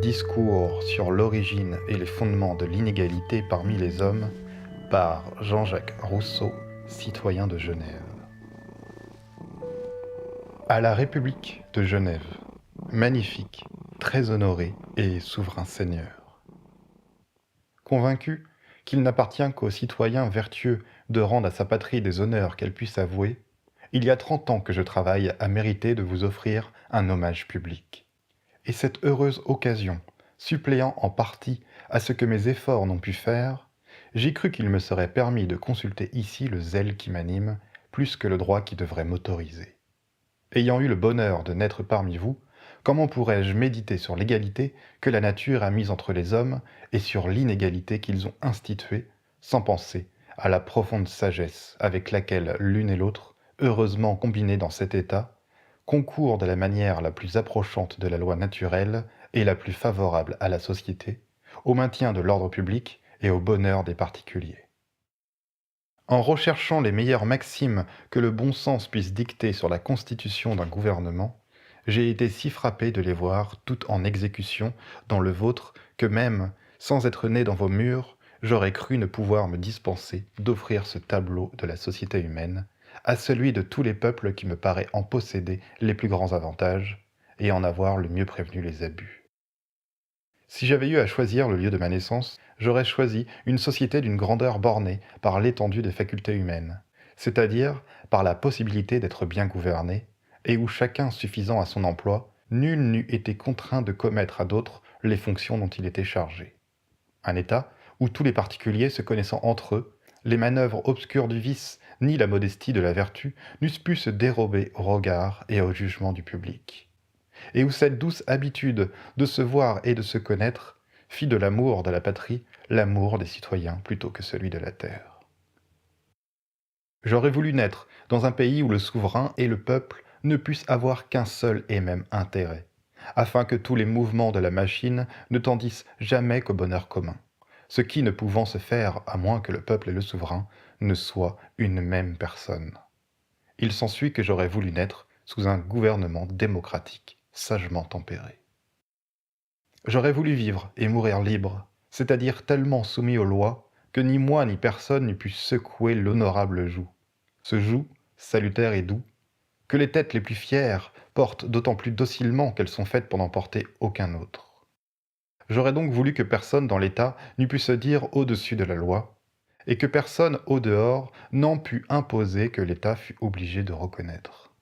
Discours sur l'origine et les fondements de l'inégalité parmi les hommes par Jean-Jacques Rousseau, citoyen de Genève. À la République de Genève, magnifique, très honoré et souverain seigneur. Convaincu qu'il n'appartient qu'aux citoyens vertueux de rendre à sa patrie des honneurs qu'elle puisse avouer, il y a 30 ans que je travaille à mériter de vous offrir un hommage public. Et cette heureuse occasion, suppléant en partie à ce que mes efforts n'ont pu faire, j'ai cru qu'il me serait permis de consulter ici le zèle qui m'anime, plus que le droit qui devrait m'autoriser. Ayant eu le bonheur de naître parmi vous, comment pourrais-je méditer sur l'égalité que la nature a mise entre les hommes et sur l'inégalité qu'ils ont instituée, sans penser à la profonde sagesse avec laquelle l'une et l'autre, heureusement combinées dans cet état, concourent de la manière la plus approchante de la loi naturelle et la plus favorable à la société, au maintien de l'ordre public et au bonheur des particuliers. En recherchant les meilleures maximes que le bon sens puisse dicter sur la constitution d'un gouvernement, j'ai été si frappé de les voir toutes en exécution dans le vôtre que même, sans être né dans vos murs, j'aurais cru ne pouvoir me dispenser d'offrir ce tableau de la société humaine à celui de tous les peuples qui me paraît en posséder les plus grands avantages et en avoir le mieux prévenu les abus. Si j'avais eu à choisir le lieu de ma naissance, j'aurais choisi une société d'une grandeur bornée par l'étendue des facultés humaines, c'est-à-dire par la possibilité d'être bien gouverné, et où chacun suffisant à son emploi, nul n'eût été contraint de commettre à d'autres les fonctions dont il était chargé. Un État où tous les particuliers se connaissant entre eux, les manœuvres obscures du vice ni la modestie de la vertu n'eussent pu se dérober au regard et au jugement du public, et où cette douce habitude de se voir et de se connaître fit de l'amour de la patrie l'amour des citoyens plutôt que celui de la terre. J'aurais voulu naître dans un pays où le souverain et le peuple ne puissent avoir qu'un seul et même intérêt, afin que tous les mouvements de la machine ne tendissent jamais qu'au bonheur commun, ce qui ne pouvant se faire à moins que le peuple et le souverain ne soient une même personne. Il s'ensuit que j'aurais voulu naître sous un gouvernement démocratique, sagement tempéré. J'aurais voulu vivre et mourir libre, c'est-à-dire tellement soumis aux lois que ni moi ni personne n'eût pu secouer l'honorable joug. Ce joug, salutaire et doux, que les têtes les plus fières portent d'autant plus docilement qu'elles sont faites pour n'en porter aucun autre. J'aurais donc voulu que personne dans l'État n'eût pu se dire au-dessus de la loi, et que personne au dehors n'en pût imposer que l'État fût obligé de reconnaître.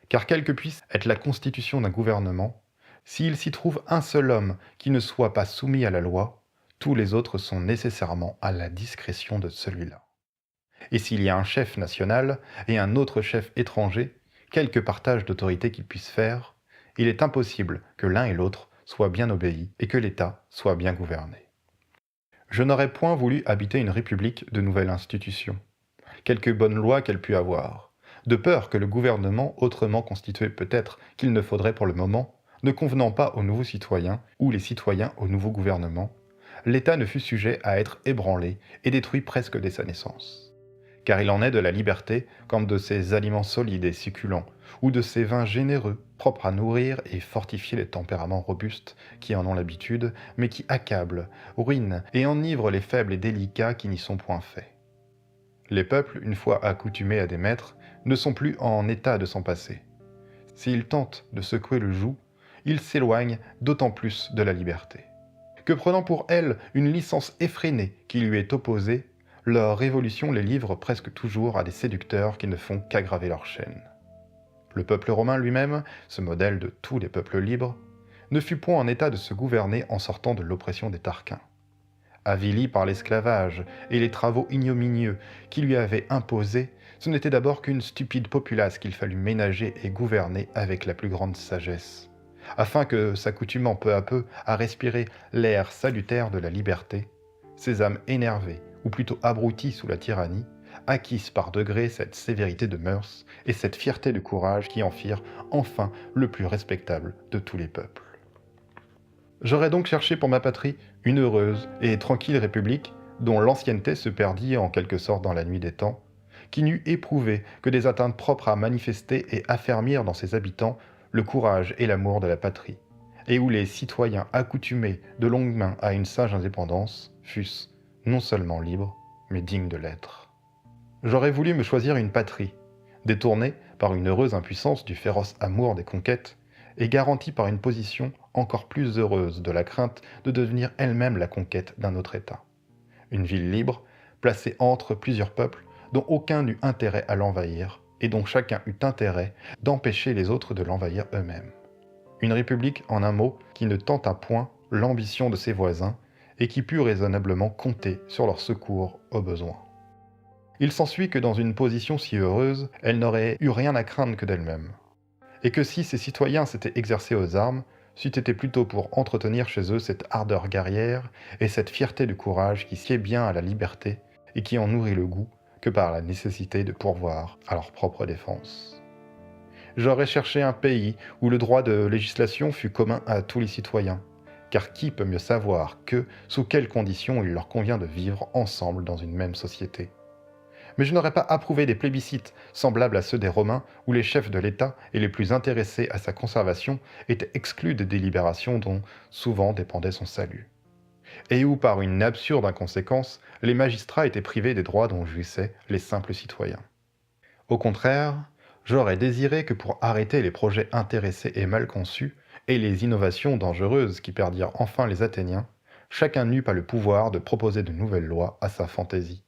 Car quelle que puisse être la constitution d'un gouvernement, s'il s'y trouve un seul homme qui ne soit pas soumis à la loi, tous les autres sont nécessairement à la discrétion de celui-là. Et s'il y a un chef national et un autre chef étranger, quelque partage d'autorité qu'ils puissent faire, il est impossible que l'un et l'autre soient bien obéis et que l'État soit bien gouverné. Je n'aurais point voulu habiter une république de nouvelle institution, quelque bonne loi qu'elle pût avoir, de peur que le gouvernement, autrement constitué peut-être qu'il ne faudrait pour le moment, ne convenant pas aux nouveaux citoyens ou les citoyens au nouveau gouvernement, l'État ne fût sujet à être ébranlé et détruit presque dès sa naissance. Car il en est de la liberté comme de ces aliments solides et succulents, ou de ces vins généreux, propres à nourrir et fortifier les tempéraments robustes qui en ont l'habitude, mais qui accablent, ruinent et enivrent les faibles et délicats qui n'y sont point faits. Les peuples, une fois accoutumés à des maîtres, ne sont plus en état de s'en passer. S'ils tentent de secouer le joug, ils s'éloignent d'autant plus de la liberté. Que prenant pour elle une licence effrénée qui lui est opposée, leur révolution les livre presque toujours à des séducteurs qui ne font qu'aggraver leur chaîne. Le peuple romain lui-même, ce modèle de tous les peuples libres, ne fut point en état de se gouverner en sortant de l'oppression des Tarquins. Avili par l'esclavage et les travaux ignominieux qui lui avaient imposés, ce n'était d'abord qu'une stupide populace qu'il fallut ménager et gouverner avec la plus grande sagesse, afin que, s'accoutumant peu à peu à respirer l'air salutaire de la liberté, ces âmes énervées, ou plutôt abruties sous la tyrannie, acquissent par degrés cette sévérité de mœurs et cette fierté de courage qui en firent enfin le plus respectable de tous les peuples. J'aurais donc cherché pour ma patrie une heureuse et tranquille république dont l'ancienneté se perdit en quelque sorte dans la nuit des temps, qui n'eût éprouvé que des atteintes propres à manifester et affermir dans ses habitants le courage et l'amour de la patrie, et où les citoyens accoutumés de longue main à une sage indépendance fussent non seulement libres, mais dignes de l'être. J'aurais voulu me choisir une patrie, détournée par une heureuse impuissance du féroce amour des conquêtes, et garantie par une position encore plus heureuse de la crainte de devenir elle-même la conquête d'un autre État. Une ville libre, placée entre plusieurs peuples, dont aucun n'eut intérêt à l'envahir, et dont chacun eut intérêt d'empêcher les autres de l'envahir eux-mêmes. Une république, en un mot, qui ne tenta point l'ambition de ses voisins, et qui put raisonnablement compter sur leur secours au besoin. Il s'ensuit que dans une position si heureuse, elle n'aurait eu rien à craindre que d'elle-même, et que si ses citoyens s'étaient exercés aux armes, c'eût été plutôt pour entretenir chez eux cette ardeur guerrière et cette fierté du courage qui sied bien à la liberté et qui en nourrit le goût, que par la nécessité de pourvoir à leur propre défense. J'aurais cherché un pays où le droit de législation fût commun à tous les citoyens, car qui peut mieux savoir que sous quelles conditions il leur convient de vivre ensemble dans une même société. Mais je n'aurais pas approuvé des plébiscites semblables à ceux des Romains où les chefs de l'État et les plus intéressés à sa conservation étaient exclus des délibérations dont souvent dépendait son salut, et où, par une absurde inconséquence, les magistrats étaient privés des droits dont jouissaient les simples citoyens. Au contraire, j'aurais désiré que pour arrêter les projets intéressés et mal conçus, et les innovations dangereuses qui perdirent enfin les Athéniens, chacun n'eût pas le pouvoir de proposer de nouvelles lois à sa fantaisie,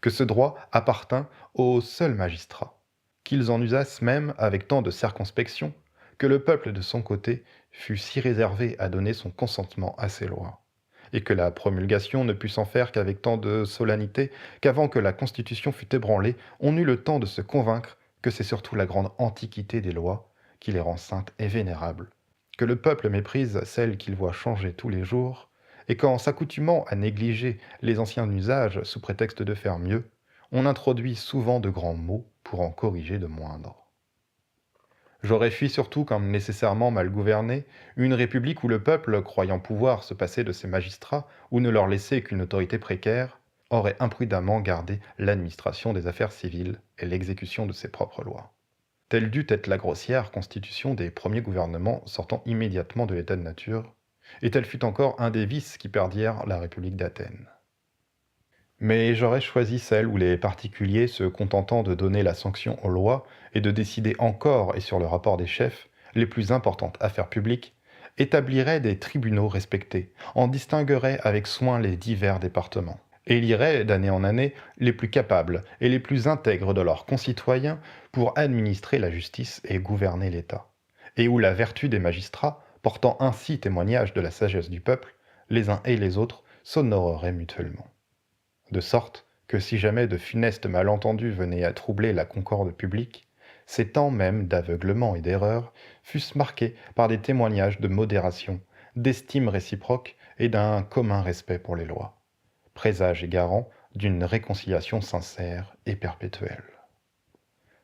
que ce droit appartint aux seuls magistrats, qu'ils en usassent même avec tant de circonspection, que le peuple de son côté fût si réservé à donner son consentement à ces lois, et que la promulgation ne put s'en faire qu'avec tant de solennité, qu'avant que la Constitution fût ébranlée, on eut le temps de se convaincre que c'est surtout la grande antiquité des lois qui les rend saintes et vénérables, que le peuple méprise celles qu'il voit changer tous les jours, et qu'en s'accoutumant à négliger les anciens usages sous prétexte de faire mieux, on introduit souvent de grands maux pour en corriger de moindres. J'aurais fui surtout, comme nécessairement mal gouvernée, une république où le peuple, croyant pouvoir se passer de ses magistrats ou ne leur laisser qu'une autorité précaire, aurait imprudemment gardé l'administration des affaires civiles et l'exécution de ses propres lois. Telle dut être la grossière constitution des premiers gouvernements sortant immédiatement de l'état de nature, et tel fut encore un des vices qui perdirent la République d'Athènes. Mais j'aurais choisi celle où les particuliers, se contentant de donner la sanction aux lois et de décider encore et sur le rapport des chefs les plus importantes affaires publiques, établiraient des tribunaux respectés, en distingueraient avec soin les divers départements, éliraient d'année en année les plus capables et les plus intègres de leurs concitoyens pour administrer la justice et gouverner l'État, et où la vertu des magistrats, portant ainsi témoignage de la sagesse du peuple, les uns et les autres s'honoreraient mutuellement. De sorte que si jamais de funestes malentendus venaient à troubler la concorde publique, ces temps même d'aveuglement et d'erreur fussent marqués par des témoignages de modération, d'estime réciproque et d'un commun respect pour les lois, présage et garant d'une réconciliation sincère et perpétuelle.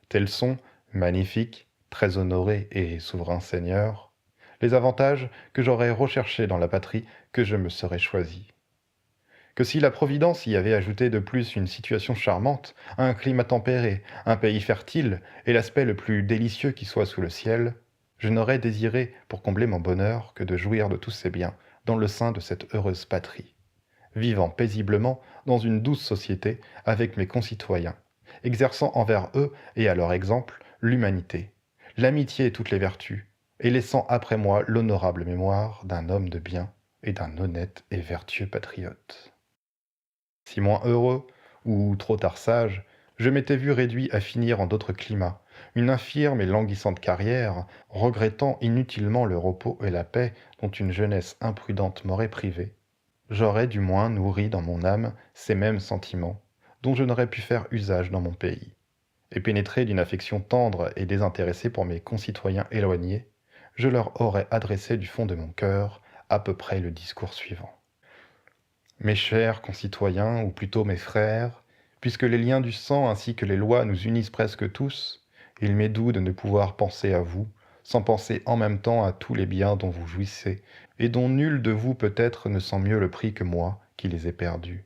Tels sont, magnifiques, très honorés et souverains seigneurs, les avantages que j'aurais recherchés dans la patrie que je me serais choisie. Que si la Providence y avait ajouté de plus une situation charmante, un climat tempéré, un pays fertile et l'aspect le plus délicieux qui soit sous le ciel, je n'aurais désiré, pour combler mon bonheur, que de jouir de tous ces biens dans le sein de cette heureuse patrie, vivant paisiblement dans une douce société avec mes concitoyens, exerçant envers eux et à leur exemple l'humanité, l'amitié et toutes les vertus, et laissant après moi l'honorable mémoire d'un homme de bien et d'un honnête et vertueux patriote. Si moins heureux, ou trop tard sage, je m'étais vu réduit à finir en d'autres climats, une infirme et languissante carrière, regrettant inutilement le repos et la paix dont une jeunesse imprudente m'aurait privé, j'aurais du moins nourri dans mon âme ces mêmes sentiments, dont je n'aurais pu faire usage dans mon pays, et pénétré d'une affection tendre et désintéressée pour mes concitoyens éloignés, je leur aurais adressé du fond de mon cœur à peu près le discours suivant. Mes chers concitoyens, ou plutôt mes frères, puisque les liens du sang ainsi que les lois nous unissent presque tous, il m'est doux de ne pouvoir penser à vous, sans penser en même temps à tous les biens dont vous jouissez, et dont nul de vous peut-être ne sent mieux le prix que moi, qui les ai perdus.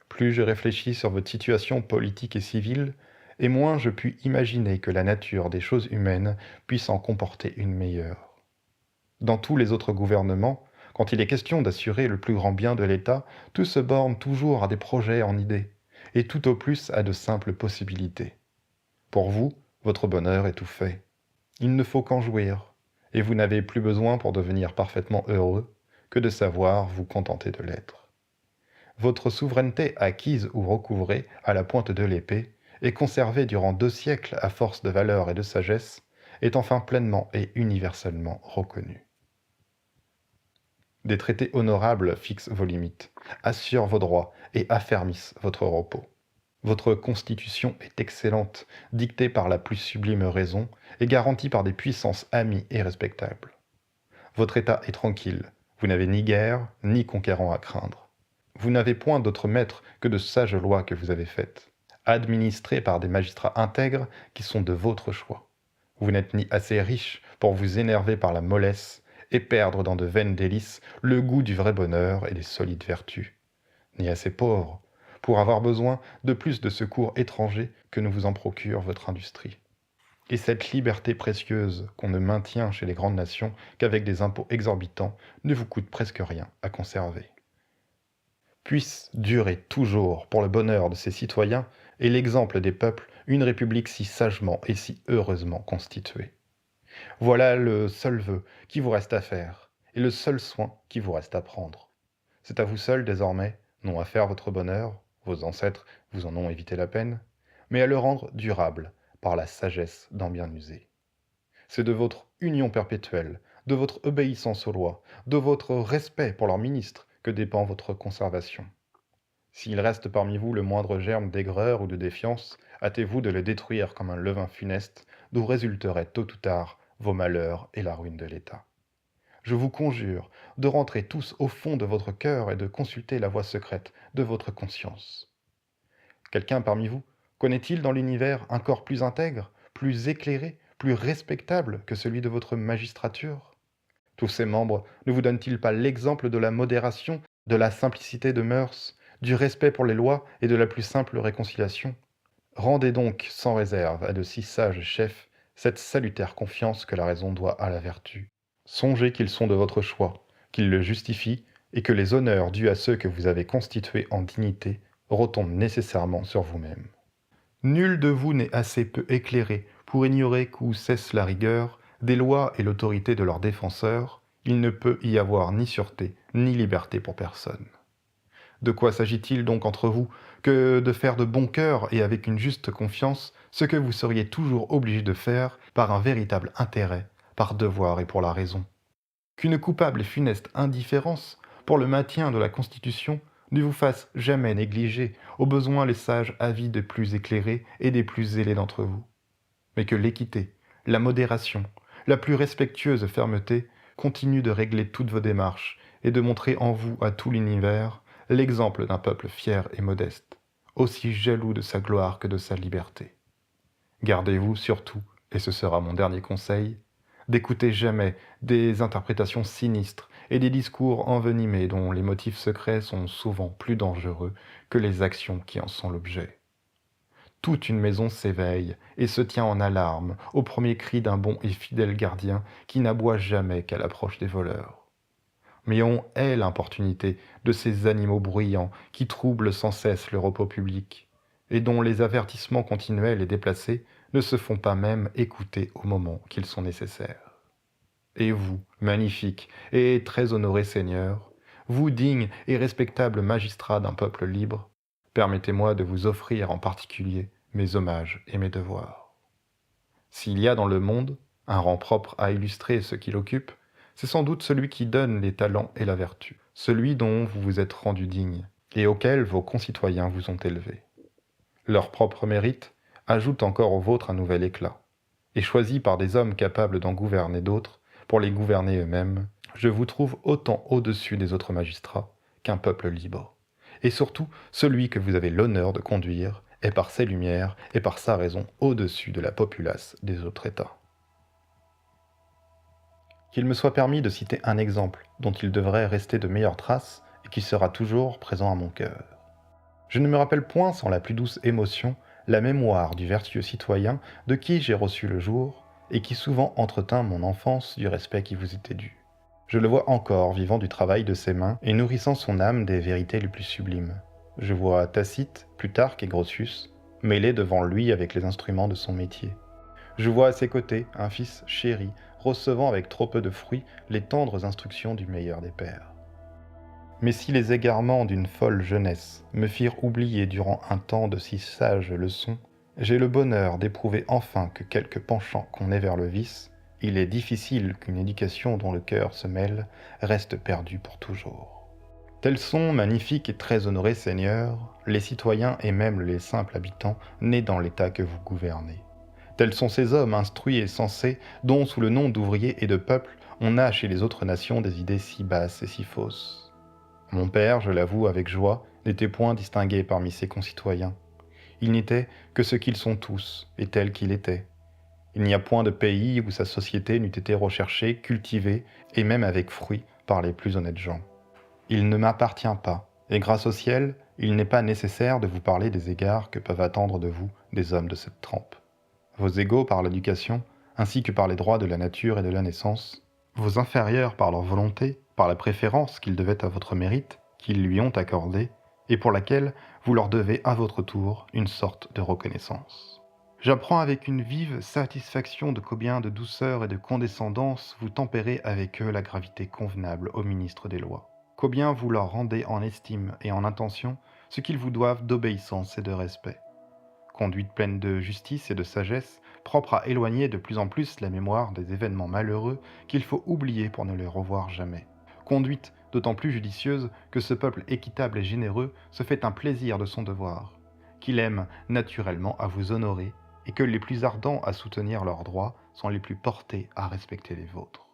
Plus je réfléchis sur votre situation politique et civile, et moins je puis imaginer que la nature des choses humaines puisse en comporter une meilleure. Dans tous les autres gouvernements, quand il est question d'assurer le plus grand bien de l'État, tout se borne toujours à des projets en idées, et tout au plus à de simples possibilités. Pour vous, votre bonheur est tout fait. Il ne faut qu'en jouir, et vous n'avez plus besoin pour devenir parfaitement heureux que de savoir vous contenter de l'être. Votre souveraineté acquise ou recouvrée à la pointe de l'épée, et conservée durant 2 siècles à force de valeur et de sagesse, est enfin pleinement et universellement reconnue. Des traités honorables fixent vos limites, assurent vos droits et affermissent votre repos. Votre constitution est excellente, dictée par la plus sublime raison et garantie par des puissances amies et respectables. Votre État est tranquille, vous n'avez ni guerre ni conquérant à craindre. Vous n'avez point d'autre maître que de sages lois que vous avez faites, administrées par des magistrats intègres qui sont de votre choix. Vous n'êtes ni assez riche pour vous énerver par la mollesse et perdre dans de vaines délices le goût du vrai bonheur et des solides vertus, ni assez pauvre pour avoir besoin de plus de secours étrangers que ne vous en procure votre industrie. Et cette liberté précieuse qu'on ne maintient chez les grandes nations qu'avec des impôts exorbitants ne vous coûte presque rien à conserver. Puisse durer toujours, pour le bonheur de ses citoyens et l'exemple des peuples, une république si sagement et si heureusement constituée. Voilà le seul vœu qui vous reste à faire, et le seul soin qui vous reste à prendre. C'est à vous seul désormais, non à faire votre bonheur, vos ancêtres vous en ont évité la peine, mais à le rendre durable par la sagesse d'en bien user. C'est de votre union perpétuelle, de votre obéissance aux lois, de votre respect pour leurs ministres que dépend votre conservation. S'il reste parmi vous le moindre germe d'aigreur ou de défiance, hâtez-vous de le détruire comme un levain funeste, d'où résulteraient tôt ou tard vos malheurs et la ruine de l'État. Je vous conjure de rentrer tous au fond de votre cœur et de consulter la voix secrète de votre conscience. Quelqu'un parmi vous connaît-il dans l'univers un corps plus intègre, plus éclairé, plus respectable que celui de votre magistrature? Tous ses membres ne vous donnent-ils pas l'exemple de la modération, de la simplicité de mœurs, du respect pour les lois et de la plus simple réconciliation? Rendez donc sans réserve à de si sages chefs cette salutaire confiance que la raison doit à la vertu. Songez qu'ils sont de votre choix, qu'ils le justifient et que les honneurs dus à ceux que vous avez constitués en dignité retombent nécessairement sur vous-même. Nul de vous n'est assez peu éclairé pour ignorer qu'où cesse la rigueur des lois et l'autorité de leurs défenseurs, il ne peut y avoir ni sûreté ni liberté pour personne. De quoi s'agit-il donc entre vous que de faire de bon cœur et avec une juste confiance ce que vous seriez toujours obligé de faire par un véritable intérêt, par devoir et pour la raison? Qu'une coupable et funeste indifférence pour le maintien de la Constitution ne vous fasse jamais négliger au besoin les sages avis des plus éclairés et des plus zélés d'entre vous, mais que l'équité, la modération, la plus respectueuse fermeté continuent de régler toutes vos démarches et de montrer en vous à tout l'univers l'exemple d'un peuple fier et modeste, aussi jaloux de sa gloire que de sa liberté. Gardez-vous surtout, et ce sera mon dernier conseil, d'écouter jamais des interprétations sinistres et des discours envenimés dont les motifs secrets sont souvent plus dangereux que les actions qui en sont l'objet. Toute une maison s'éveille et se tient en alarme au premier cri d'un bon et fidèle gardien qui n'aboie jamais qu'à l'approche des voleurs. Mais on hait l'importunité de ces animaux bruyants qui troublent sans cesse le repos public, et dont les avertissements continuels et déplacés ne se font pas même écouter au moment qu'ils sont nécessaires. Et vous, magnifique et très honoré Seigneur, vous digne et respectable magistrat d'un peuple libre, permettez-moi de vous offrir en particulier mes hommages et mes devoirs. S'il y a dans le monde un rang propre à illustrer ce qu'il occupe, c'est sans doute celui qui donne les talents et la vertu, celui dont vous vous êtes rendu digne, et auquel vos concitoyens vous ont élevé. Leur propre mérite ajoute encore au vôtre un nouvel éclat, et choisi par des hommes capables d'en gouverner d'autres, pour les gouverner eux-mêmes, je vous trouve autant au-dessus des autres magistrats qu'un peuple libre. Et surtout, celui que vous avez l'honneur de conduire est par ses lumières et par sa raison au-dessus de la populace des autres États. Qu'il me soit permis de citer un exemple dont il devrait rester de meilleures traces et qui sera toujours présent à mon cœur. Je ne me rappelle point sans la plus douce émotion la mémoire du vertueux citoyen de qui j'ai reçu le jour et qui souvent entretint mon enfance du respect qui vous était dû. Je le vois encore vivant du travail de ses mains et nourrissant son âme des vérités les plus sublimes. Je vois Tacite, Plutarque et Grotius, mêlés devant lui avec les instruments de son métier. Je vois à ses côtés un fils chéri, recevant avec trop peu de fruits les tendres instructions du meilleur des pères. Mais si les égarements d'une folle jeunesse me firent oublier durant un temps de si sages leçons, j'ai le bonheur d'éprouver enfin que quelque penchant qu'on ait vers le vice, il est difficile qu'une éducation dont le cœur se mêle reste perdue pour toujours. Tels sont, magnifiques et très honorés seigneurs, les citoyens et même les simples habitants nés dans l'État que vous gouvernez. Tels sont ces hommes instruits et sensés, dont, sous le nom d'ouvriers et de peuples, on a chez les autres nations des idées si basses et si fausses. Mon père, je l'avoue avec joie, n'était point distingué parmi ses concitoyens. Il n'était que ce qu'ils sont tous, et tel qu'il était. Il n'y a point de pays où sa société n'eût été recherchée, cultivée, et même avec fruit, par les plus honnêtes gens. Il ne m'appartient pas, et grâce au ciel, il n'est pas nécessaire de vous parler des égards que peuvent attendre de vous des hommes de cette trempe. Vos égaux par l'éducation, ainsi que par les droits de la nature et de la naissance, vos inférieurs par leur volonté, par la préférence qu'ils devaient à votre mérite, qu'ils lui ont accordée, et pour laquelle vous leur devez à votre tour une sorte de reconnaissance. J'apprends avec une vive satisfaction de combien de douceur et de condescendance vous tempérez avec eux la gravité convenable aux ministres des lois, combien vous leur rendez en estime et en intention ce qu'ils vous doivent d'obéissance et de respect. Conduite pleine de justice et de sagesse, propre à éloigner de plus en plus la mémoire des événements malheureux qu'il faut oublier pour ne les revoir jamais. Conduite d'autant plus judicieuse que ce peuple équitable et généreux se fait un plaisir de son devoir, qu'il aime naturellement à vous honorer et que les plus ardents à soutenir leurs droits sont les plus portés à respecter les vôtres.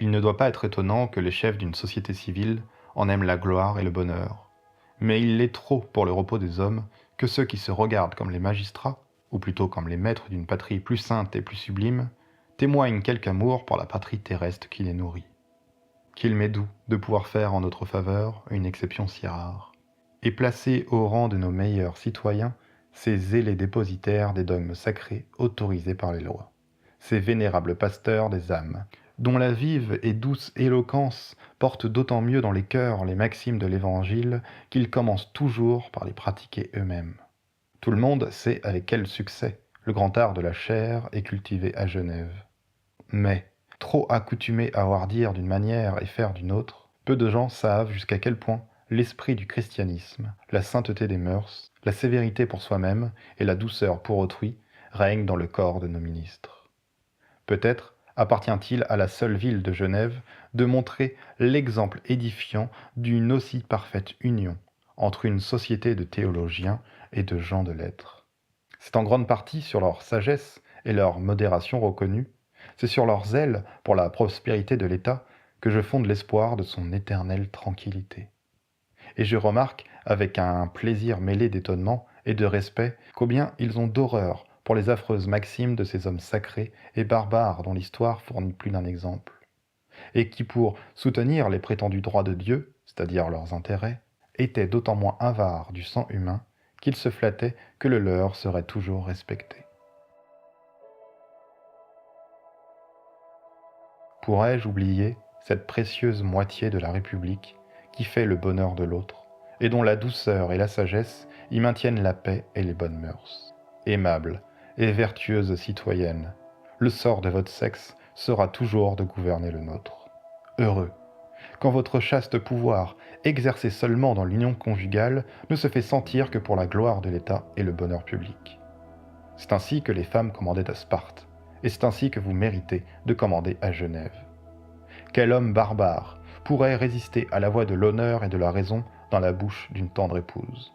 Il ne doit pas être étonnant que les chefs d'une société civile en aiment la gloire et le bonheur, mais il l'est trop pour le repos des hommes que ceux qui se regardent comme les magistrats, ou plutôt comme les maîtres d'une patrie plus sainte et plus sublime, témoignent quelque amour pour la patrie terrestre qui les nourrit. Qu'il m'est doux de pouvoir faire en notre faveur une exception si rare, et placer au rang de nos meilleurs citoyens ces zélés dépositaires des dogmes sacrés autorisés par les lois, ces vénérables pasteurs des âmes, dont la vive et douce éloquence porte d'autant mieux dans les cœurs les maximes de l'Évangile qu'ils commencent toujours par les pratiquer eux-mêmes. Tout le monde sait avec quel succès le grand art de la chair est cultivé à Genève. Mais, trop accoutumés à hardir d'une manière et faire d'une autre, peu de gens savent jusqu'à quel point l'esprit du christianisme, la sainteté des mœurs, la sévérité pour soi-même et la douceur pour autrui règnent dans le corps de nos ministres. Peut-être appartient-il à la seule ville de Genève de montrer l'exemple édifiant d'une aussi parfaite union entre une société de théologiens et de gens de lettres. C'est en grande partie sur leur sagesse et leur modération reconnue, c'est sur leur zèle pour la prospérité de l'État que je fonde l'espoir de son éternelle tranquillité. Et je remarque, avec un plaisir mêlé d'étonnement et de respect, combien ils ont d'horreur pour les affreuses maximes de ces hommes sacrés et barbares dont l'histoire fournit plus d'un exemple, et qui, pour soutenir les prétendus droits de Dieu, c'est-à-dire leurs intérêts, étaient d'autant moins avares du sang humain qu'ils se flattaient que le leur serait toujours respecté. Pourrais-je oublier cette précieuse moitié de la République qui fait le bonheur de l'autre, et dont la douceur et la sagesse y maintiennent la paix et les bonnes mœurs? Aimable et vertueuse citoyenne, le sort de votre sexe sera toujours de gouverner le nôtre. Heureux, quand votre chaste pouvoir, exercé seulement dans l'union conjugale, ne se fait sentir que pour la gloire de l'État et le bonheur public. C'est ainsi que les femmes commandaient à Sparte, et c'est ainsi que vous méritez de commander à Genève. Quel homme barbare pourrait résister à la voix de l'honneur et de la raison dans la bouche d'une tendre épouse?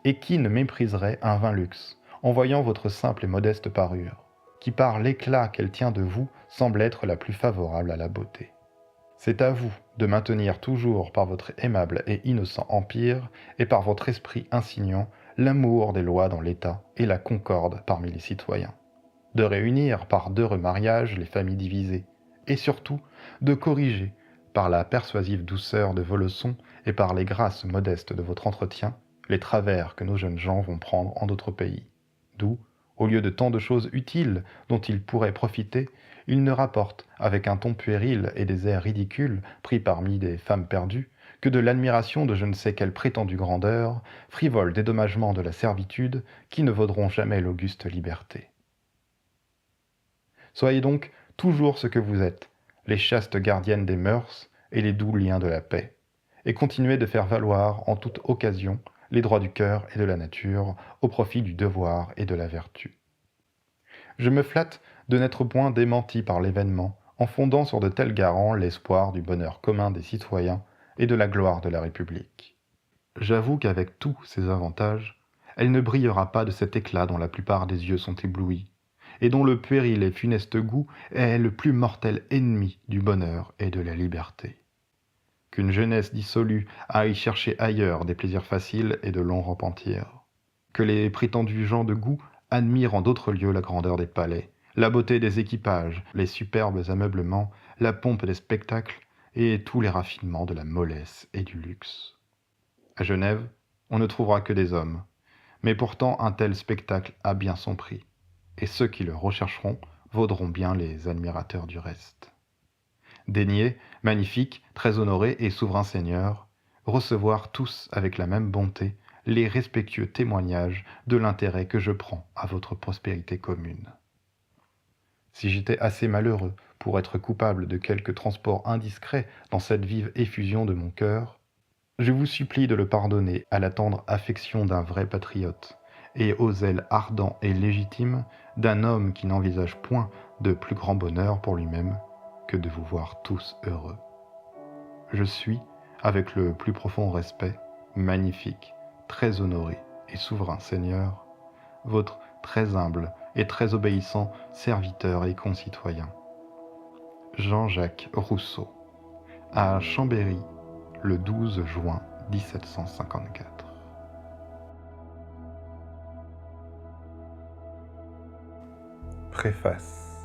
Et qui ne mépriserait un vain luxe en voyant votre simple et modeste parure, qui par l'éclat qu'elle tient de vous semble être la plus favorable à la beauté? C'est à vous de maintenir toujours par votre aimable et innocent empire et par votre esprit insinuant l'amour des lois dans l'État et la concorde parmi les citoyens, de réunir par d'heureux mariages les familles divisées, et surtout de corriger, par la persuasive douceur de vos leçons et par les grâces modestes de votre entretien, les travers que nos jeunes gens vont prendre en d'autres pays, d'où, Au lieu de tant de choses utiles dont ils pourraient profiter, ils ne rapportent, avec un ton puéril et des airs ridicules pris parmi des femmes perdues, que de l'admiration de je ne sais quelle prétendue grandeur, frivole dédommagement de la servitude, qui ne vaudront jamais l'auguste liberté. Soyez donc toujours ce que vous êtes, les chastes gardiennes des mœurs et les doux liens de la paix, et continuez de faire valoir en toute occasion les droits du cœur et de la nature au profit du devoir et de la vertu. Je me flatte de n'être point démenti par l'événement en fondant sur de tels garants l'espoir du bonheur commun des citoyens et de la gloire de la République. J'avoue qu'avec tous ces avantages, elle ne brillera pas de cet éclat dont la plupart des yeux sont éblouis, et dont le puéril et funeste goût est le plus mortel ennemi du bonheur et de la liberté. Qu'une jeunesse dissolue aille chercher ailleurs des plaisirs faciles et de longs repentirs. Que les prétendus gens de goût admirent en d'autres lieux la grandeur des palais, la beauté des équipages, les superbes ameublements, la pompe des spectacles et tous les raffinements de la mollesse et du luxe. À Genève, on ne trouvera que des hommes, mais pourtant un tel spectacle a bien son prix, et ceux qui le rechercheront vaudront bien les admirateurs du reste. Daignez, magnifique, très honoré et souverain Seigneur, recevoir tous avec la même bonté les respectueux témoignages de l'intérêt que je prends à votre prospérité commune. Si j'étais assez malheureux pour être coupable de quelque transport indiscret dans cette vive effusion de mon cœur, je vous supplie de le pardonner à la tendre affection d'un vrai patriote et au zèle ardent et légitime d'un homme qui n'envisage point de plus grand bonheur pour lui-même que de vous voir tous heureux. Je suis, avec le plus profond respect, magnifique, très honoré et souverain Seigneur, votre très humble et très obéissant serviteur et concitoyen. Jean-Jacques Rousseau, à Chambéry, le 12 juin 1754. Préface.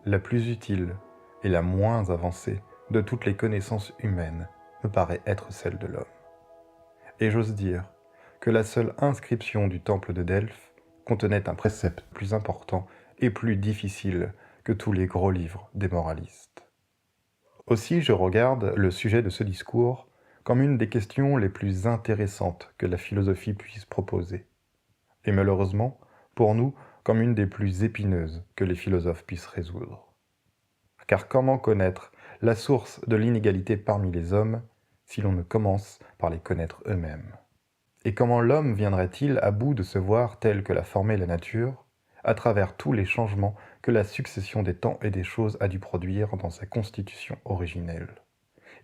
La plus utile et la moins avancée de toutes les connaissances humaines me paraît être celle de l'homme. Et j'ose dire que la seule inscription du temple de Delphes contenait un précepte plus important et plus difficile que tous les gros livres des moralistes. Aussi je regarde le sujet de ce discours comme une des questions les plus intéressantes que la philosophie puisse proposer, et malheureusement, pour nous, comme une des plus épineuses que les philosophes puissent résoudre. Car comment connaître la source de l'inégalité parmi les hommes si l'on ne commence par les connaître eux-mêmes? Et comment l'homme viendrait-il à bout de se voir tel que l'a formé la nature, à travers tous les changements que la succession des temps et des choses a dû produire dans sa constitution originelle,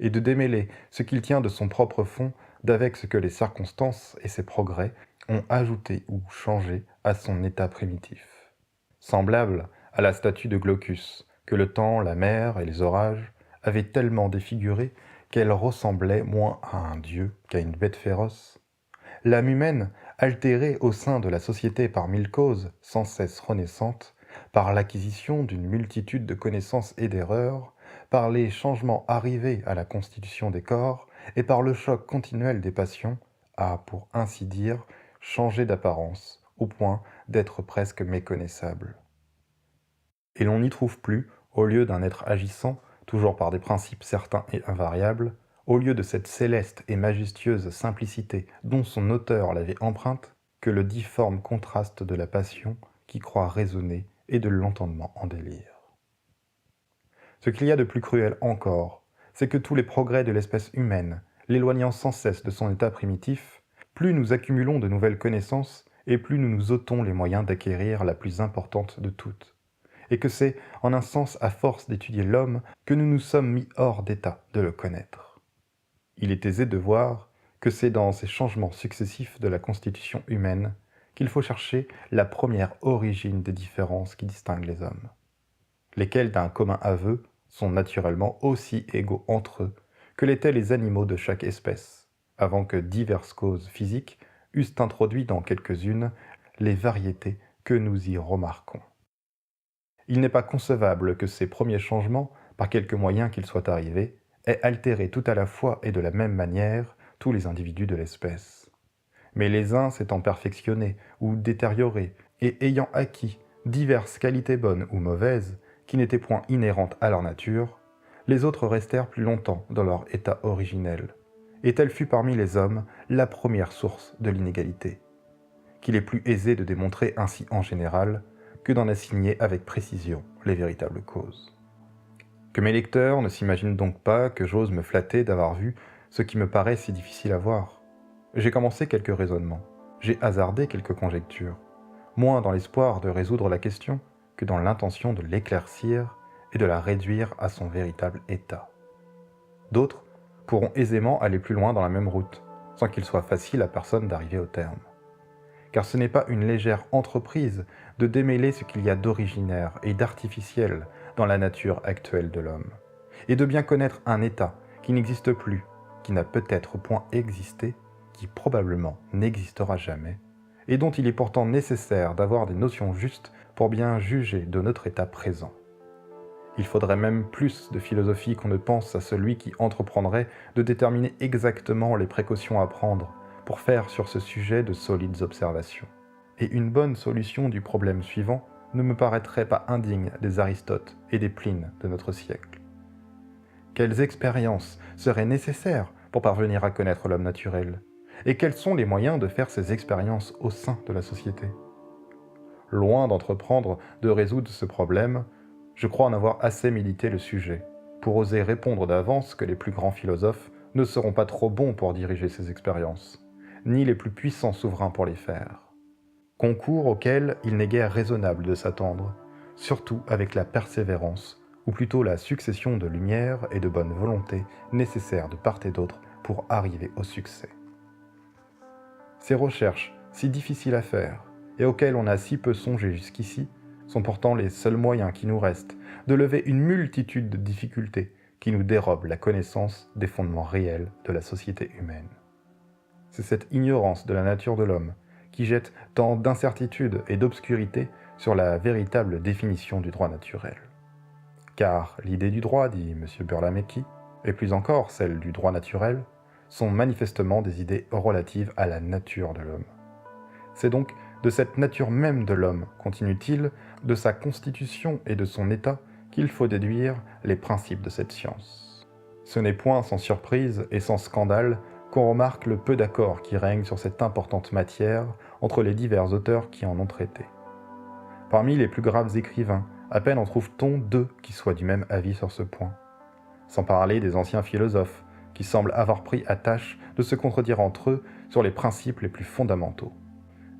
et de démêler ce qu'il tient de son propre fond d'avec ce que les circonstances et ses progrès ont ajouté ou changé à son état primitif. Semblable à la statue de Glaucus, que le temps, la mer et les orages avaient tellement défigurée qu'elle ressemblait moins à un dieu qu'à une bête féroce, l'âme humaine, altérée au sein de la société par mille causes sans cesse renaissantes, par l'acquisition d'une multitude de connaissances et d'erreurs, par les changements arrivés à la constitution des corps et par le choc continuel des passions, a, pour ainsi dire, changé d'apparence au point d'être presque méconnaissable. Et l'on n'y trouve plus, au lieu d'un être agissant, toujours par des principes certains et invariables, au lieu de cette céleste et majestueuse simplicité dont son auteur l'avait empreinte, que le difforme contraste de la passion qui croit raisonner et de l'entendement en délire. Ce qu'il y a de plus cruel encore, c'est que tous les progrès de l'espèce humaine, l'éloignant sans cesse de son état primitif, plus nous accumulons de nouvelles connaissances et plus nous nous ôtons les moyens d'acquérir la plus importante de toutes, et que c'est, en un sens, à force d'étudier l'homme que nous nous sommes mis hors d'état de le connaître. Il est aisé de voir que c'est dans ces changements successifs de la constitution humaine qu'il faut chercher la première origine des différences qui distinguent les hommes, lesquels, d'un commun aveu, sont naturellement aussi égaux entre eux que l'étaient les animaux de chaque espèce, avant que diverses causes physiques eussent introduit dans quelques-unes les variétés que nous y remarquons. Il n'est pas concevable que ces premiers changements, par quelque moyen qu'ils soient arrivés, aient altéré tout à la fois et de la même manière tous les individus de l'espèce. Mais les uns s'étant perfectionnés ou détériorés et ayant acquis diverses qualités bonnes ou mauvaises qui n'étaient point inhérentes à leur nature, les autres restèrent plus longtemps dans leur état originel, et telle fut parmi les hommes la première source de l'inégalité, qu'il est plus aisé de démontrer ainsi en général que d'en assigner avec précision les véritables causes. Que mes lecteurs ne s'imaginent donc pas que j'ose me flatter d'avoir vu ce qui me paraît si difficile à voir. J'ai commencé quelques raisonnements, j'ai hasardé quelques conjectures, moins dans l'espoir de résoudre la question que dans l'intention de l'éclaircir et de la réduire à son véritable état. D'autres pourront aisément aller plus loin dans la même route, sans qu'il soit facile à personne d'arriver au terme. Car ce n'est pas une légère entreprise de démêler ce qu'il y a d'originaire et d'artificiel dans la nature actuelle de l'homme, et de bien connaître un état qui n'existe plus, qui n'a peut-être point existé, qui probablement n'existera jamais, et dont il est pourtant nécessaire d'avoir des notions justes pour bien juger de notre état présent. Il faudrait même plus de philosophie qu'on ne pense à celui qui entreprendrait de déterminer exactement les précautions à prendre pour faire sur ce sujet de solides observations. Et une bonne solution du problème suivant ne me paraîtrait pas indigne des Aristotes et des Plines de notre siècle. Quelles expériences seraient nécessaires pour parvenir à connaître l'homme naturel? Et quels sont les moyens de faire ces expériences au sein de la société? Loin d'entreprendre de résoudre ce problème, je crois en avoir assez médité le sujet pour oser répondre d'avance que les plus grands philosophes ne seront pas trop bons pour diriger ces expériences, ni les plus puissants souverains pour les faire. Concours auquel il n'est guère raisonnable de s'attendre, surtout avec la persévérance, ou plutôt la succession de lumière et de bonne volonté nécessaires de part et d'autre pour arriver au succès. Ces recherches, si difficiles à faire, et auxquelles on a si peu songé jusqu'ici, sont pourtant les seuls moyens qui nous restent de lever une multitude de difficultés qui nous dérobent la connaissance des fondements réels de la société humaine. C'est cette ignorance de la nature de l'homme qui jette tant d'incertitude et d'obscurité sur la véritable définition du droit naturel. Car l'idée du droit, dit M. Burlamaqui, et plus encore celle du droit naturel, sont manifestement des idées relatives à la nature de l'homme. C'est donc de cette nature même de l'homme, continue-t-il, de sa constitution et de son état, qu'il faut déduire les principes de cette science. Ce n'est point sans surprise et sans scandale qu'on remarque le peu d'accord qui règne sur cette importante matière entre les divers auteurs qui en ont traité. Parmi les plus graves écrivains, à peine en trouve-t-on deux qui soient du même avis sur ce point. Sans parler des anciens philosophes, qui semblent avoir pris à tâche de se contredire entre eux sur les principes les plus fondamentaux.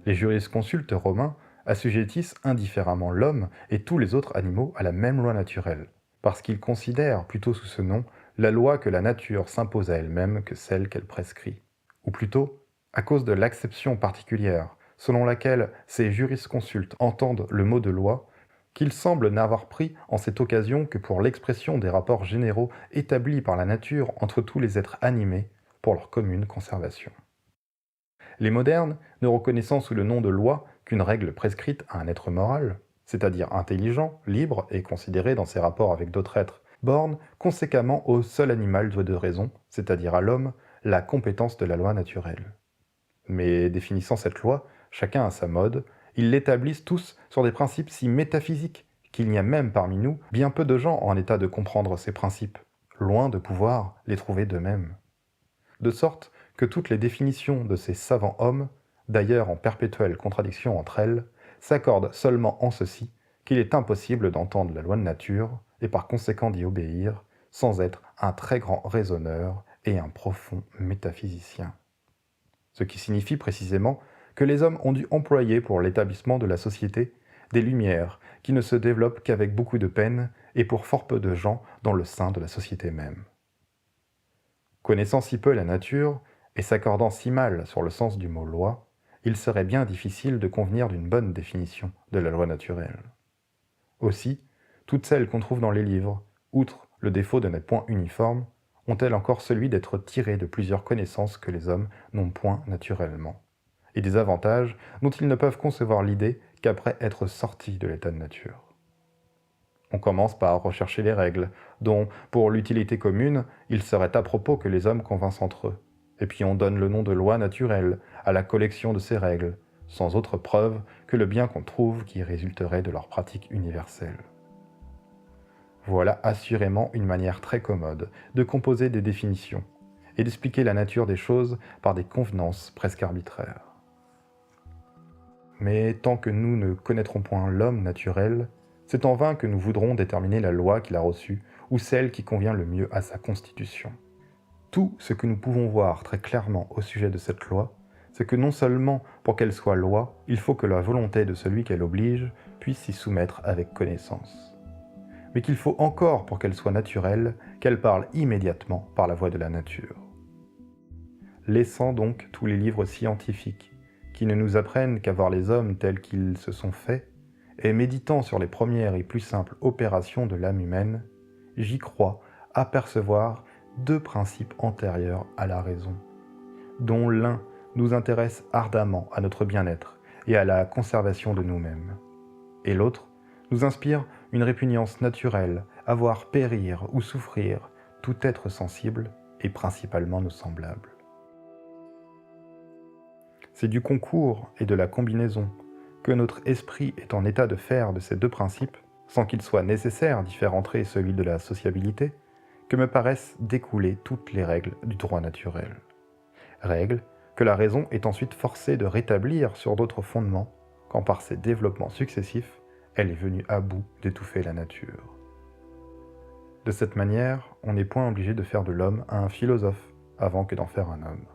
Les jurisconsultes romains assujettissent indifféremment l'homme et tous les autres animaux à la même loi naturelle, parce qu'ils considèrent plutôt sous ce nom la loi que la nature s'impose à elle-même que celle qu'elle prescrit. Ou plutôt, à cause de l'acception particulière selon laquelle ces jurisconsultes entendent le mot de loi, qu'ils semblent n'avoir pris en cette occasion que pour l'expression des rapports généraux établis par la nature entre tous les êtres animés pour leur commune conservation. Les modernes, ne reconnaissant sous le nom de loi qu'une règle prescrite à un être moral, c'est-à-dire intelligent, libre et considéré dans ses rapports avec d'autres êtres, bornent conséquemment au seul animal doué de raison, c'est-à-dire à l'homme, la compétence de la loi naturelle. Mais définissant cette loi, chacun à sa mode, ils l'établissent tous sur des principes si métaphysiques qu'il n'y a même parmi nous bien peu de gens en état de comprendre ces principes, loin de pouvoir les trouver d'eux-mêmes. De sorte que toutes les définitions de ces savants hommes, d'ailleurs en perpétuelle contradiction entre elles, s'accordent seulement en ceci, qu'il est impossible d'entendre la loi de nature, et par conséquent d'y obéir, sans être un très grand raisonneur et un profond métaphysicien. Ce qui signifie précisément que les hommes ont dû employer pour l'établissement de la société des lumières qui ne se développent qu'avec beaucoup de peine et pour fort peu de gens dans le sein de la société même. Connaissant si peu la nature, et s'accordant si mal sur le sens du mot loi, il serait bien difficile de convenir d'une bonne définition de la loi naturelle. Aussi, toutes celles qu'on trouve dans les livres, outre le défaut de n'être point uniformes, ont-elles encore celui d'être tirées de plusieurs connaissances que les hommes n'ont point naturellement, et des avantages dont ils ne peuvent concevoir l'idée qu'après être sortis de l'état de nature. On commence par rechercher les règles, dont, pour l'utilité commune, il serait à propos que les hommes convinssent entre eux, Et puis on donne le nom de loi naturelle à la collection de ces règles, sans autre preuve que le bien qu'on trouve qui résulterait de leur pratique universelle. Voilà assurément une manière très commode de composer des définitions et d'expliquer la nature des choses par des convenances presque arbitraires. Mais tant que nous ne connaîtrons point l'homme naturel, c'est en vain que nous voudrons déterminer la loi qu'il a reçue ou celle qui convient le mieux à sa constitution. Tout ce que nous pouvons voir très clairement au sujet de cette loi, c'est que non seulement pour qu'elle soit loi, il faut que la volonté de celui qu'elle oblige puisse s'y soumettre avec connaissance, mais qu'il faut encore pour qu'elle soit naturelle, qu'elle parle immédiatement par la voie de la nature. Laissant donc tous les livres scientifiques, qui ne nous apprennent qu'à voir les hommes tels qu'ils se sont faits, et méditant sur les premières et plus simples opérations de l'âme humaine, j'y crois apercevoir deux principes antérieurs à la raison, dont l'un nous intéresse ardemment à notre bien-être et à la conservation de nous-mêmes, et l'autre nous inspire une répugnance naturelle à voir périr ou souffrir tout être sensible et principalement nos semblables. C'est du concours et de la combinaison que notre esprit est en état de faire de ces deux principes, sans qu'il soit nécessaire d'y faire entrer celui de la sociabilité, que me paraissent découler toutes les règles du droit naturel. Règles que la raison est ensuite forcée de rétablir sur d'autres fondements, quand par ses développements successifs, elle est venue à bout d'étouffer la nature. De cette manière, on n'est point obligé de faire de l'homme un philosophe avant que d'en faire un homme.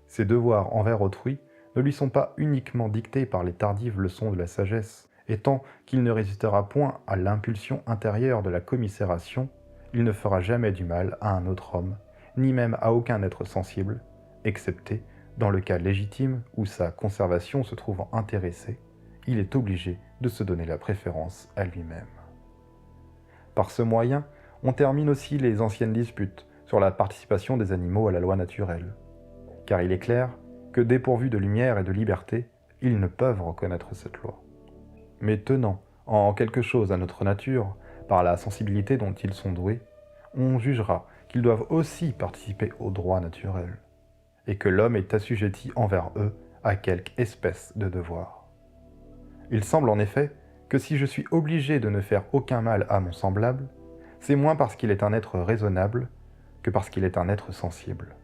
Ses devoirs envers autrui ne lui sont pas uniquement dictés par les tardives leçons de la sagesse, et tant qu'il ne résistera point à l'impulsion intérieure de la commisération, il ne fera jamais du mal à un autre homme, ni même à aucun être sensible, excepté dans le cas légitime où sa conservation se trouvant intéressée, il est obligé de se donner la préférence à lui-même. Par ce moyen, on termine aussi les anciennes disputes sur la participation des animaux à la loi naturelle, car il est clair que dépourvus de lumière et de liberté, ils ne peuvent reconnaître cette loi. Mais tenant en quelque chose à notre nature, par la sensibilité dont ils sont doués, on jugera qu'ils doivent aussi participer au droit naturel, et que l'homme est assujetti envers eux à quelque espèce de devoir. Il semble en effet que si je suis obligé de ne faire aucun mal à mon semblable, c'est moins parce qu'il est un être raisonnable que parce qu'il est un être sensible.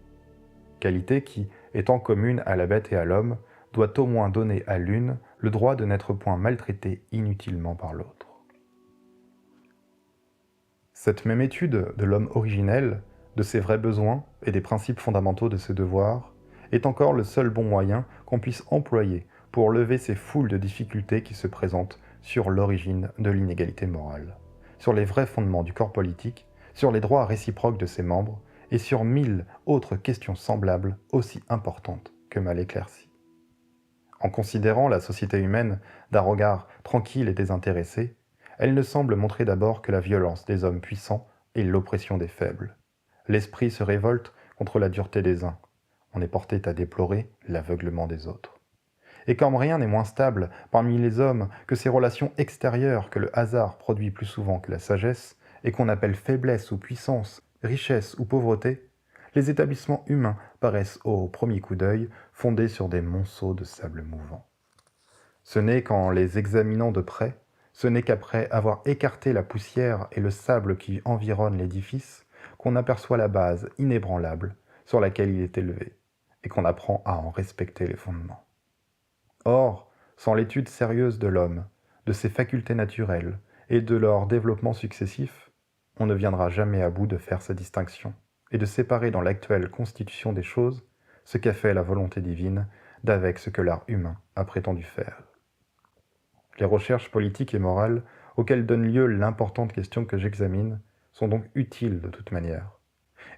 Qualité qui, étant commune à la bête et à l'homme, doit au moins donner à l'une le droit de n'être point maltraitée inutilement par l'autre. Cette même étude de l'homme originel, de ses vrais besoins et des principes fondamentaux de ses devoirs, est encore le seul bon moyen qu'on puisse employer pour lever ces foules de difficultés qui se présentent sur l'origine de l'inégalité morale, sur les vrais fondements du corps politique, sur les droits réciproques de ses membres, et sur 1000 autres questions semblables aussi importantes que mal éclaircies. En considérant la société humaine d'un regard tranquille et désintéressé, elle ne semble montrer d'abord que la violence des hommes puissants et l'oppression des faibles. L'esprit se révolte contre la dureté des uns. On est porté à déplorer l'aveuglement des autres. Et comme rien n'est moins stable parmi les hommes que ces relations extérieures que le hasard produit plus souvent que la sagesse, et qu'on appelle faiblesse ou puissance, richesse ou pauvreté, les établissements humains paraissent au premier coup d'œil fondés sur des monceaux de sable mouvant. Ce n'est qu'en les examinant de près, ce n'est qu'après avoir écarté la poussière et le sable qui environnent l'édifice, qu'on aperçoit la base inébranlable sur laquelle il est élevé, et qu'on apprend à en respecter les fondements. Or, sans l'étude sérieuse de l'homme, de ses facultés naturelles et de leur développement successif, on ne viendra jamais à bout de faire ces distinctions et de séparer dans l'actuelle constitution des choses ce qu'a fait la volonté divine d'avec ce que l'art humain a prétendu faire. Les recherches politiques et morales auxquelles donne lieu l'importante question que j'examine sont donc utiles de toute manière,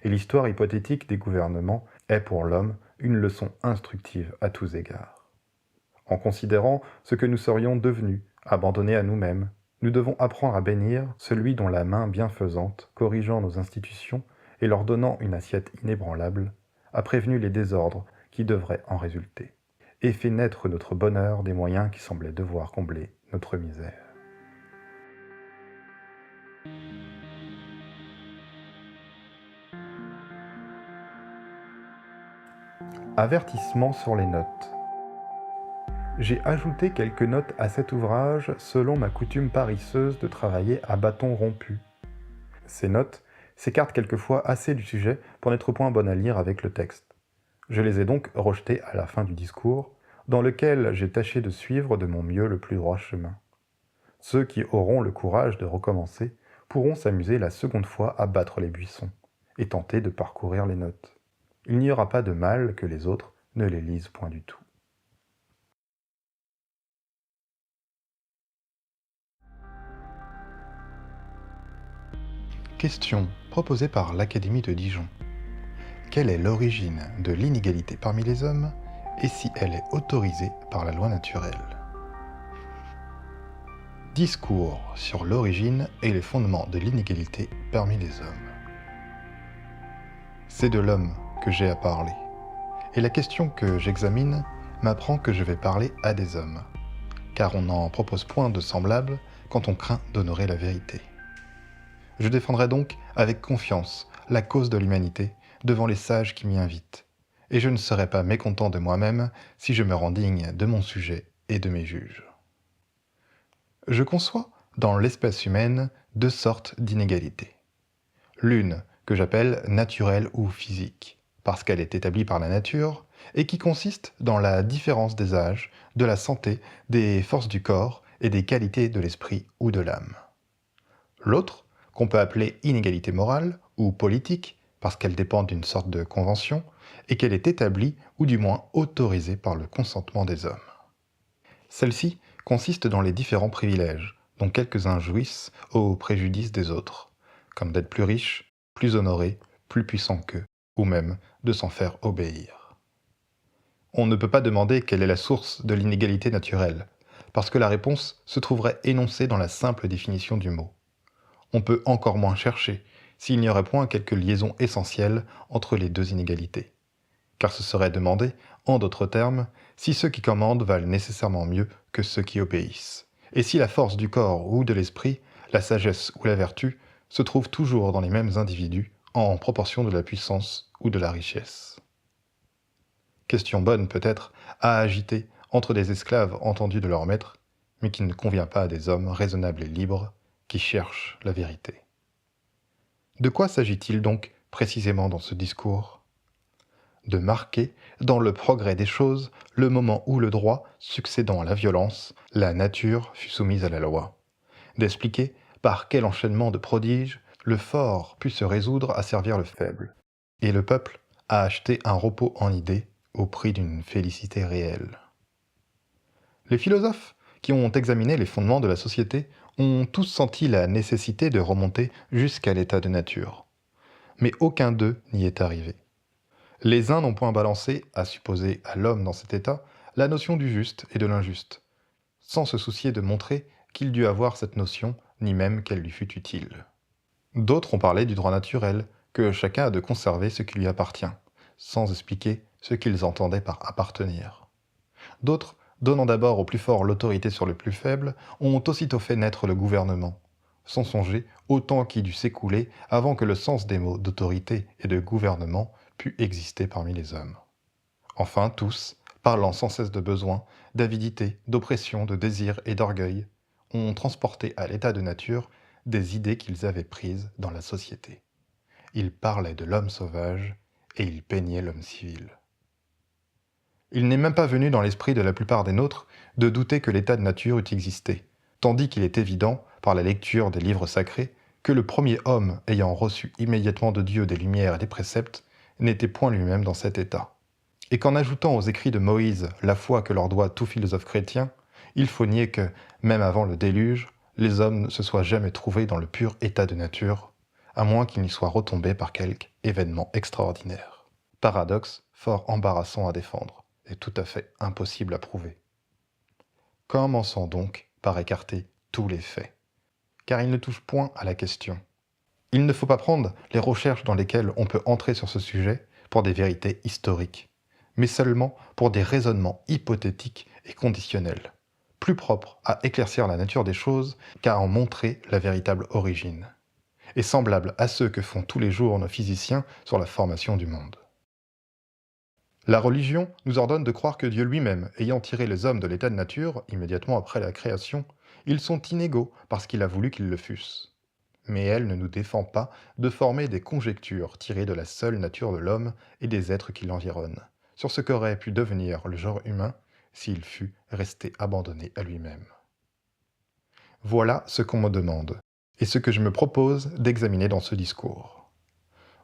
et l'histoire hypothétique des gouvernements est pour l'homme une leçon instructive à tous égards. En considérant ce que nous serions devenus, abandonnés à nous-mêmes, nous devons apprendre à bénir celui dont la main bienfaisante, corrigeant nos institutions et leur donnant une assiette inébranlable, a prévenu les désordres qui devraient en résulter, et fait naître notre bonheur des moyens qui semblaient devoir combler notre misère. Avertissement sur les notes. J'ai ajouté quelques notes à cet ouvrage selon ma coutume paresseuse de travailler à bâton rompu. Ces notes s'écartent quelquefois assez du sujet pour n'être point bonnes à lire avec le texte. Je les ai donc rejetées à la fin du discours, dans lequel j'ai tâché de suivre de mon mieux le plus droit chemin. Ceux qui auront le courage de recommencer pourront s'amuser la seconde fois à battre les buissons et tenter de parcourir les notes. Il n'y aura pas de mal que les autres ne les lisent point du tout. Question proposée par l'Académie de Dijon. Quelle est l'origine de l'inégalité parmi les hommes et si elle est autorisée par la loi naturelle? Discours sur l'origine et les fondements de l'inégalité parmi les hommes. C'est de l'homme que j'ai à parler. Et la question que j'examine m'apprend que je vais parler à des hommes, car on n'en propose point de semblable quand on craint d'honorer la vérité. Je défendrai donc avec confiance la cause de l'humanité devant les sages qui m'y invitent, et je ne serai pas mécontent de moi-même si je me rends digne de mon sujet et de mes juges. Je conçois dans l'espèce humaine deux sortes d'inégalités. L'une que j'appelle naturelle ou physique, parce qu'elle est établie par la nature, et qui consiste dans la différence des âges, de la santé, des forces du corps et des qualités de l'esprit ou de l'âme. L'autre, qu'on peut appeler inégalité morale ou politique, parce qu'elle dépend d'une sorte de convention, et qu'elle est établie ou du moins autorisée par le consentement des hommes. Celle-ci consiste dans les différents privilèges, dont quelques-uns jouissent au préjudice des autres, comme d'être plus riches, plus honorés, plus puissants qu'eux, ou même de s'en faire obéir. On ne peut pas demander quelle est la source de l'inégalité naturelle, parce que la réponse se trouverait énoncée dans la simple définition du mot. On peut encore moins chercher s'il n'y aurait point quelque liaison essentielle entre les deux inégalités, car ce serait demander, en d'autres termes, si ceux qui commandent valent nécessairement mieux que ceux qui obéissent, et si la force du corps ou de l'esprit, la sagesse ou la vertu, se trouve toujours dans les mêmes individus en proportion de la puissance ou de la richesse. Question bonne peut-être à agiter entre des esclaves entendus de leur maître, mais qui ne convient pas à des hommes raisonnables et libres qui cherchent la vérité. De quoi s'agit-il donc précisément dans ce discours? De marquer, dans le progrès des choses, le moment où le droit, succédant à la violence, la nature fut soumise à la loi. D'expliquer par quel enchaînement de prodiges le fort put se résoudre à servir le faible, et le peuple à acheter un repos en idée au prix d'une félicité réelle. Les philosophes qui ont examiné les fondements de la société ont tous senti la nécessité de remonter jusqu'à l'état de nature. Mais aucun d'eux n'y est arrivé. Les uns n'ont point balancé, à supposer à l'homme dans cet état, la notion du juste et de l'injuste, sans se soucier de montrer qu'il dut avoir cette notion, ni même qu'elle lui fût utile. D'autres ont parlé du droit naturel, que chacun a de conserver ce qui lui appartient, sans expliquer ce qu'ils entendaient par appartenir. D'autres, donnant d'abord au plus fort l'autorité sur le plus faible, ont aussitôt fait naître le gouvernement, sans songer au temps qui dut s'écouler avant que le sens des mots d'autorité et de gouvernement pût exister parmi les hommes. Enfin, tous, parlant sans cesse de besoin, d'avidité, d'oppression, de désir et d'orgueil, ont transporté à l'état de nature des idées qu'ils avaient prises dans la société. Ils parlaient de l'homme sauvage et ils peignaient l'homme civil. Il n'est même pas venu dans l'esprit de la plupart des nôtres de douter que l'état de nature eût existé, tandis qu'il est évident, par la lecture des livres sacrés, que le premier homme ayant reçu immédiatement de Dieu des lumières et des préceptes n'était point lui-même dans cet état. Et qu'en ajoutant aux écrits de Moïse la foi que leur doit tout philosophe chrétien, il faut nier que, même avant le déluge, les hommes ne se soient jamais trouvés dans le pur état de nature, à moins qu'ils n'y soient retombés par quelque événement extraordinaire. Paradoxe fort embarrassant à défendre, et tout à fait impossible à prouver. Commençons donc par écarter tous les faits, car ils ne touchent point à la question. Il ne faut pas prendre les recherches dans lesquelles on peut entrer sur ce sujet pour des vérités historiques, mais seulement pour des raisonnements hypothétiques et conditionnels, plus propres à éclaircir la nature des choses qu'à en montrer la véritable origine, et semblables à ceux que font tous les jours nos physiciens sur la formation du monde. La religion nous ordonne de croire que Dieu lui-même, ayant tiré les hommes de l'état de nature, immédiatement après la création, ils sont inégaux parce qu'il a voulu qu'ils le fussent. Mais elle ne nous défend pas de former des conjectures tirées de la seule nature de l'homme et des êtres qui l'environnent, sur ce qu'aurait pu devenir le genre humain s'il fût resté abandonné à lui-même. Voilà ce qu'on me demande, et ce que je me propose d'examiner dans ce discours.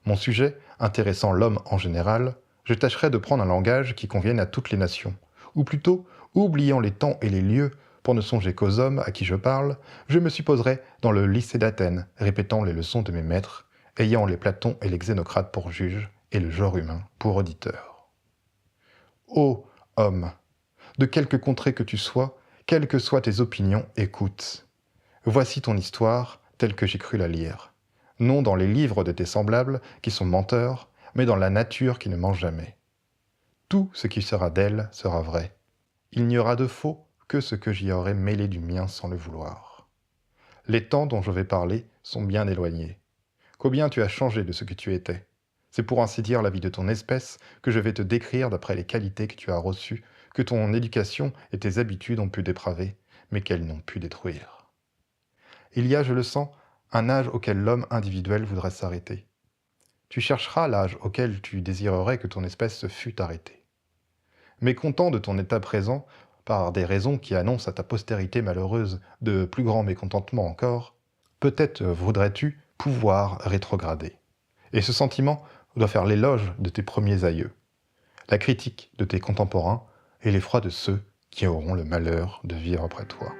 Mon sujet, intéressant l'homme en général, je tâcherai de prendre un langage qui convienne à toutes les nations, ou plutôt, oubliant les temps et les lieux, pour ne songer qu'aux hommes à qui je parle, je me supposerai dans le lycée d'Athènes, répétant les leçons de mes maîtres, ayant les Platons et les Xénocrates pour juges, et le genre humain pour auditeur. Ô homme, de quelque contrée que tu sois, quelles que soient tes opinions, écoute. Voici ton histoire, telle que j'ai cru la lire. Non dans les livres de tes semblables, qui sont menteurs, mais dans la nature qui ne ment jamais. Tout ce qui sera d'elle sera vrai. Il n'y aura de faux que ce que j'y aurai mêlé du mien sans le vouloir. Les temps dont je vais parler sont bien éloignés. Combien tu as changé de ce que tu étais. C'est pour ainsi dire la vie de ton espèce que je vais te décrire d'après les qualités que tu as reçues, que ton éducation et tes habitudes ont pu dépraver, mais qu'elles n'ont pu détruire. Il y a, je le sens, un âge auquel l'homme individuel voudrait s'arrêter. Tu chercheras l'âge auquel tu désirerais que ton espèce se fût arrêtée. Mécontent de ton état présent, par des raisons qui annoncent à ta postérité malheureuse de plus grands mécontentements encore, peut-être voudrais-tu pouvoir rétrograder. Et ce sentiment doit faire l'éloge de tes premiers aïeux, la critique de tes contemporains et l'effroi de ceux qui auront le malheur de vivre après toi.